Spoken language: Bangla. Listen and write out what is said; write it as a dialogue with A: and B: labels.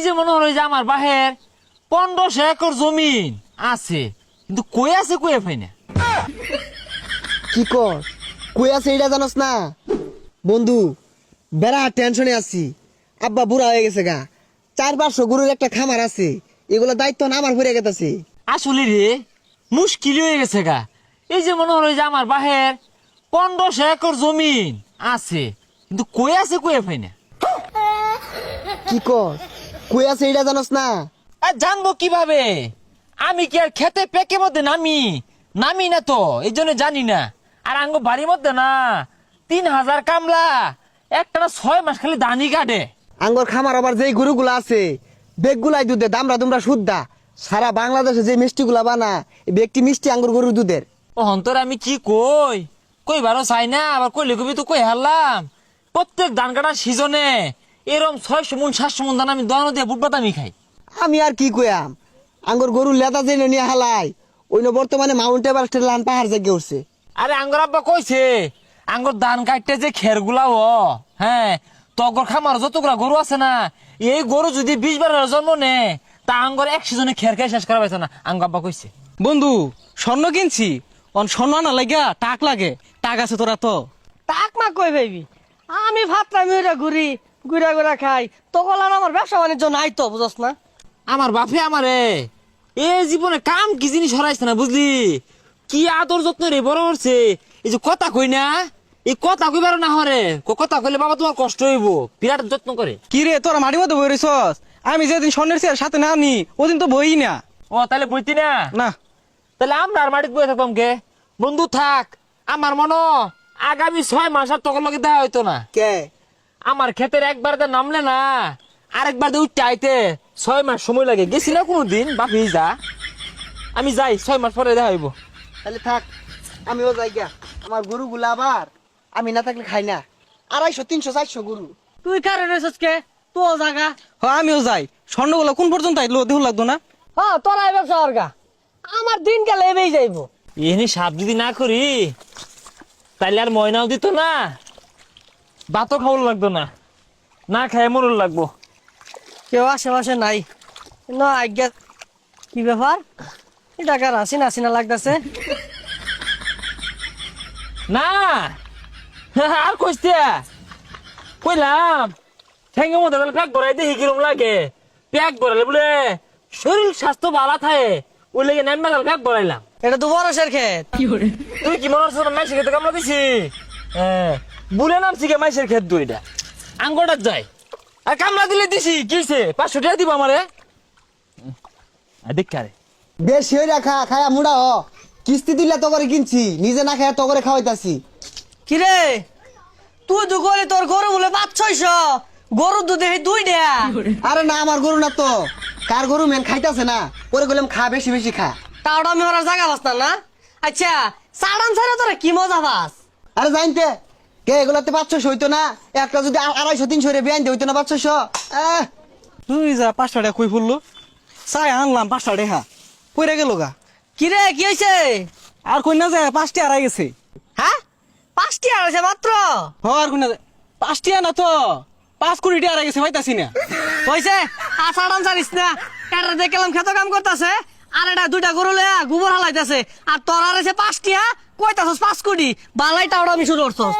A: যে মনে হলো যে আমার বাহের 1500 একর জমিন আছে, কিন্তু কই আছে কই পাই না।
B: কি কর কই আছে এটা জানোস না বন্ধু? বেড়া টেনশনে আছি। আব্বা বুড়া হয়ে গেছে গা, 400 গরুর একটা খামার আছে, এগুলো দায়িত্ব না আমার পড়ে গেছে।
A: আসলে রে মুশকিল হয়ে গেছে গা। এই যে মনে হলো যে আমার বাহের 1500 একর জমিন আছে, কিন্তু কই আছে কই পাই না।
B: কি কর কই আছে এটা জানোস না?
A: আর জানবো কিভাবে? আমি কি আর খেতে পেকে মধ্যে নামি নামি না তো, এই জন্য জানি না। আর আঙ্গ বাড়ির মধ্যে না 3000 কামলা, একটা না 6 মাস খালি দানি কাটে।
B: আঙ্গর খামার আবার যেই গরুগুলা আছে বেগগুলাই দুধে দামরা দুমরা শুদ্ধা। সারা বাংলাদেশে যে মিষ্টিগুলা বানা এই বেগটি মিষ্টি আঙ্গুর গরুর দুধের।
A: ও হন্তর আমি কি কইবারও চাই না, আবার কইলে কবি তো কই হারলাম। প্রত্যেক ধান কাটার সিজনে এরম 600 মন 700 মন ধান আমি দোকানো দিয়ে বুট বাদামি খাই।
B: আমি আর কি কইয়াম, আঙ্গর গরুর লেদা যে নিয়ে হালাই ওই বর্তমানে মাউন্ট এভারেস্টের লান পাহাড় জেগে উঠছে।
A: আরে আঙ্গর আব্বা কইছে আঙ্গর ধান কাটতে যে খেরগুলা হ্যাঁ তগর খামার যতগুলা গরু আছে না, এই গরু যদি 20 বারের জন্ম নে তা আঙ্গর 1 সিজনে খের খাই শেষ করা পাইছে না, আঙ্গ আব্বা কইছে।
C: বন্ধু স্বর্ণ কিনছি, স্বর্ণ আনা লাগা টাক লাগে, টাক আছে তোরা তো?
D: তাক মা কই ভাইবি, আমি ভাবলাম ওইটা ঘুরি ঘুরা ঘুরা খাই, তখন আর আমার ব্যবসা বাণিজ্য নাই তো, বুঝস না?
A: আমার বাপে আমারে এ জীবনে কাম কি জিনিস হরাইছে না, বুঝলি? কি আদর যত্ন রে বড় করছে। এই যে কথা কই না, এই কথা কইবার না হরে, কথা কইলে বাবা তোমার কষ্ট হইব, বিরাট যত্ন করে।
C: কি রে তোরা মাটি মধ্যে বই রইছস? আমি যেদিন স্বর্ণের চেয়ার সাথে না আনি ওদিন তো বই না।
A: ও তাহলে বইতি না?
C: না
A: তাহলে আমরা আর মাটিতে বসে থাকতাম কে? বন্ধু থাক, আমার মনে আগামী 6 মাস আর তখন লগে দেখা হইতো না।
B: কে
A: আমার ক্ষেতের একবার তো নামলে না আরেকবার তো উঠতে আইতে 6 মাস সময় লাগে। গেছি না কোনোদিন বাপি যা, আমি যাই 6 মাস পরে দেখা হইব।
B: তাহলে থাক, আমিও যাই গা। আমার গরুগুলা আবার আমি না থাকলে খাই না। 250 300 400 গরু।
D: তুই কারে রয়েছিস কে? তো জাগা
C: আমিও যাই, স্বর্ণগুলো কোন পর্যন্ত আইলো দেহ লাগতো না?
D: হ্যাঁ তোরা ব্যবসা অর্গা, আমার দিন গেলে এবেই যাইব।
A: এনে সাপ যদি না করি তাইলে আর ময়নাও দিত না, ভাতও খাওয়ার লাগতো না, না খাই মরুর লাগবো।
D: কেউ আশেপাশে নাই না আজ্ঞা। কি ব্যাপার, এটা কার হাসিনা হাসিনা লাগতেছে?
A: না আর কইতে কইলাম ঠেঙ্গের মধ্যে প্যাক ভরাই দেখি কিরম লাগে। প্যাক ভরালে বলে শরীর স্বাস্থ্য ভালো থাকে, ওই লেগে নাম্বার প্যাক ভরাইলাম।
D: এটা তো বরসের ক্ষেত।
A: তুই কি মনে হচ্ছে মাইসের খেতে কামলা দিছি? বুলে নামছি কে মাইসের খেত দুইটা আঙ্গটার যায় আর কামলা দিলে দিছি কিছে 500 টাকা দিব আমারে। দেখ কারে
B: বেশি হয়ে রাখা খায়া মুড়া হ। কিস্তি দিলে তো করে কিনছি, নিজে না খায়া তো করে খাওয়াইতাছি।
D: কিরে তুই তো করে তোর গরু বলে 500-600, গরুর দুধে 2টা।
B: আরে না আমার গরু না তো, কার গরু মেন খাইতাছে না, পরে বললাম খা বেশি বেশি খা।
D: তাওটা আমি ওরা জায়গা বাস না। আচ্ছা সাড়ান ছাড়া তোরা কি মজা পাস?
B: আরে জানতে কে এগুলাতে 500 হইতো না, একটা যদি 250 300 রে বেআইন হইতো না 500।
C: তুই যা 500 টাকা কই ফুললো, চাই আনলাম 500 টাকা পইরা গেল গা।
D: কিরে কি হয়েছে?
C: আর কই না যায় 5টি হারাই গেছে।
D: হ্যাঁ 5টি আছে মাত্র?
C: আর কই না যায় 5টি না তো 5 কোটি টাকা হারাই গেছে, পাইতাছি না।
D: হয়েছে আর সাড়ান ছাড়িস না, কার দেখলাম খেত কাম করতেছে আর এটা 2টা গরু লয়া গোবর হালাইতেছে, আর তোর আর আছে 5টি কইতাছস 5 কোটি বালাই টাওড়া আমি শুরু করছস।